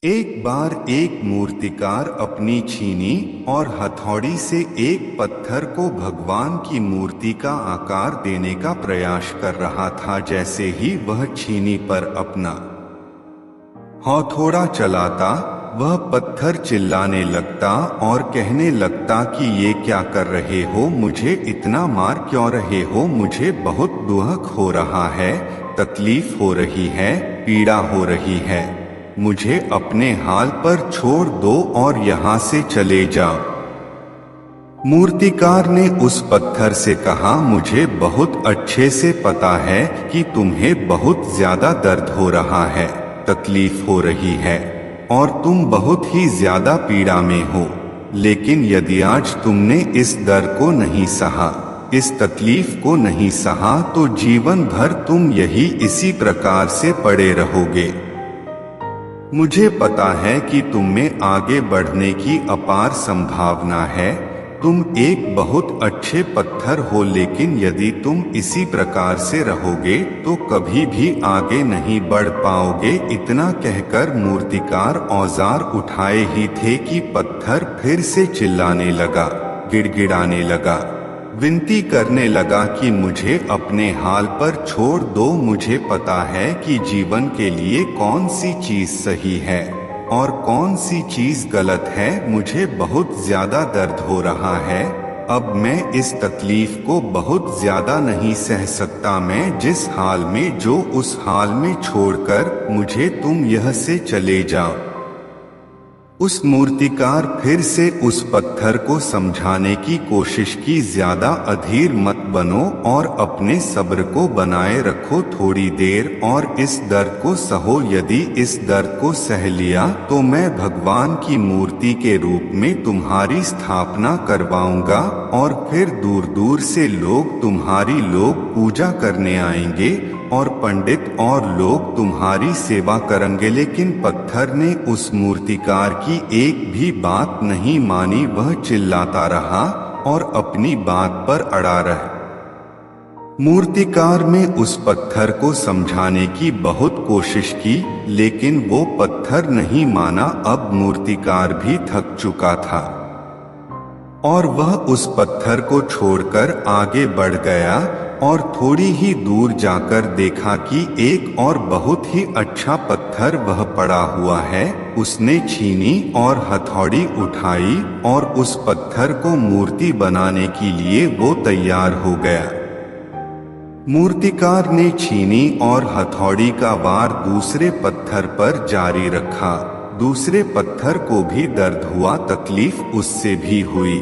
एक बार एक मूर्तिकार अपनी छीनी और हथौड़ी से एक पत्थर को भगवान की मूर्ति का आकार देने का प्रयास कर रहा था। जैसे ही वह छीनी पर अपना हथौड़ा चलाता, वह पत्थर चिल्लाने लगता और कहने लगता कि ये क्या कर रहे हो, मुझे इतना मार क्यों रहे हो, मुझे बहुत दुख हो रहा है, तकलीफ हो रही है, पीड़ा हो रही है, मुझे अपने हाल पर छोड़ दो और यहाँ से चले जाओ। मूर्तिकार ने उस पत्थर से कहा, मुझे बहुत अच्छे से पता है कि तुम्हें बहुत ज्यादा दर्द हो रहा है, तकलीफ हो रही है और तुम बहुत ही ज्यादा पीड़ा में हो, लेकिन यदि आज तुमने इस दर्द को नहीं सहा, इस तकलीफ को नहीं सहा, तो जीवन भर तुम यही इसी प्रकार से पड़े रहोगे। मुझे पता है कि तुम में आगे बढ़ने की अपार संभावना है, तुम एक बहुत अच्छे पत्थर हो, लेकिन यदि तुम इसी प्रकार से रहोगे तो कभी भी आगे नहीं बढ़ पाओगे। इतना कहकर मूर्तिकार औजार उठाए ही थे कि पत्थर फिर से चिल्लाने लगा, गिड़गिड़ाने लगा, विनती करने लगा कि मुझे अपने हाल पर छोड़ दो। मुझे पता है कि जीवन के लिए कौन सी चीज सही है और कौन सी चीज गलत है। मुझे बहुत ज्यादा दर्द हो रहा है, अब मैं इस तकलीफ को बहुत ज्यादा नहीं सह सकता। मैं जिस हाल में जो उस हाल में छोड़कर मुझे तुम यह से चले जाओ। उस मूर्तिकार फिर से उस पत्थर को समझाने की कोशिश की, ज्यादा अधीर मत बनो और अपने सब्र को बनाए रखो थोड़ी देर और इस दर्द को सहो। यदि इस दर्द को सह लिया तो मैं भगवान की मूर्ति के रूप में तुम्हारी स्थापना करवाऊंगा और फिर दूर दूर से लोग तुम्हारी पूजा करने आएंगे और पंडित और लोग तुम्हारी सेवा करेंगे। लेकिन पत्थर ने उस मूर्तिकार की एक भी बात नहीं मानी, वह चिल्लाता रहा और अपनी बात पर अड़ा रहा। मूर्तिकार ने उस पत्थर को समझाने की बहुत कोशिश की, लेकिन वो पत्थर नहीं माना। अब मूर्तिकार भी थक चुका था और वह उस पत्थर को छोड़कर आगे बढ़ गया और थोड़ी ही दूर जाकर देखा कि एक और बहुत ही अच्छा पत्थर वह पड़ा हुआ है। उसने छीनी और हथौड़ी उठाई और उस पत्थर को मूर्ति बनाने के लिए वो तैयार हो गया। मूर्तिकार ने छीनी और हथौड़ी का वार दूसरे पत्थर पर जारी रखा। दूसरे पत्थर को भी दर्द हुआ, तकलीफ उससे भी हुई,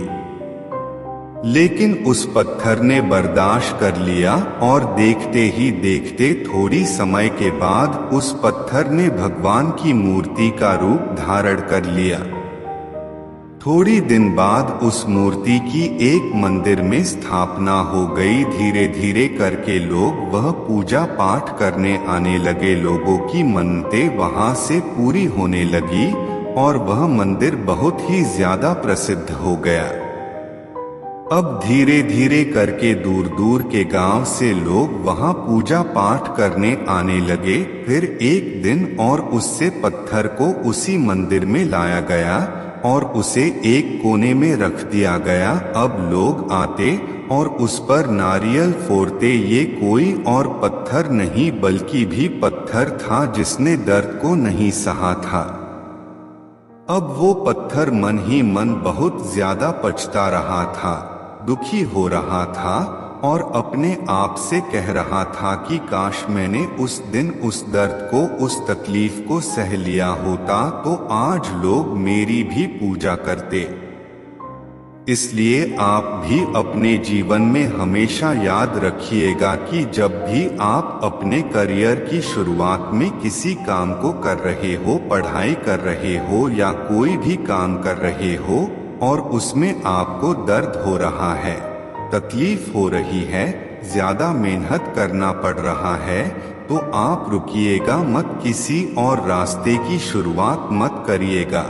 लेकिन उस पत्थर ने बर्दाश्त कर लिया और देखते ही देखते थोड़ी समय के बाद उस पत्थर ने भगवान की मूर्ति का रूप धारण कर लिया। थोड़ी दिन बाद उस मूर्ति की एक मंदिर में स्थापना हो गई। धीरे धीरे करके लोग वह पूजा पाठ करने आने लगे, लोगों की मन्नतें वहां से पूरी होने लगी और वह मंदिर बहुत ही ज्यादा प्रसिद्ध हो गया। अब धीरे धीरे करके दूर दूर के गांव से लोग वहां पूजा पाठ करने आने लगे। फिर एक दिन और उससे पत्थर को उसी मंदिर में लाया गया और उसे एक कोने में रख दिया गया। अब लोग आते और उस पर नारियल फोड़ते। ये कोई और पत्थर नहीं बल्कि भी पत्थर था जिसने दर्द को नहीं सहा था। अब वो पत्थर मन ही मन बहुत ज्यादा पछता रहा था, दुखी हो रहा था और अपने आप से कह रहा था कि काश मैंने उस दिन उस दर्द को, उस तकलीफ को सह लिया होता तो आज लोग मेरी भी पूजा करते। इसलिए आप भी अपने जीवन में हमेशा याद रखिएगा कि जब भी आप अपने करियर की शुरुआत में किसी काम को कर रहे हो, पढ़ाई कर रहे हो या कोई भी काम कर रहे हो और उसमें आपको दर्द हो रहा है, तकलीफ हो रही है, ज्यादा मेहनत करना पड़ रहा है, तो आप रुकिएगा मत, किसी और रास्ते की शुरुआत मत करिएगा,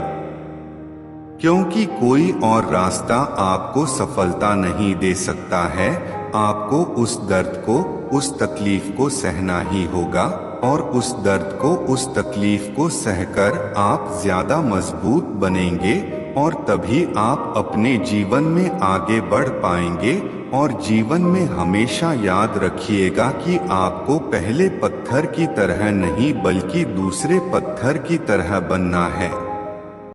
क्योंकि कोई और रास्ता आपको सफलता नहीं दे सकता है। आपको उस दर्द को, उस तकलीफ को सहना ही होगा और उस दर्द को, उस तकलीफ को सहकर आप ज्यादा मजबूत बनेंगे और तभी आप अपने जीवन में आगे बढ़ पाएंगे। और जीवन में हमेशा याद रखिएगा कि आपको पहले पत्थर की तरह नहीं बल्कि दूसरे पत्थर की तरह बनना है।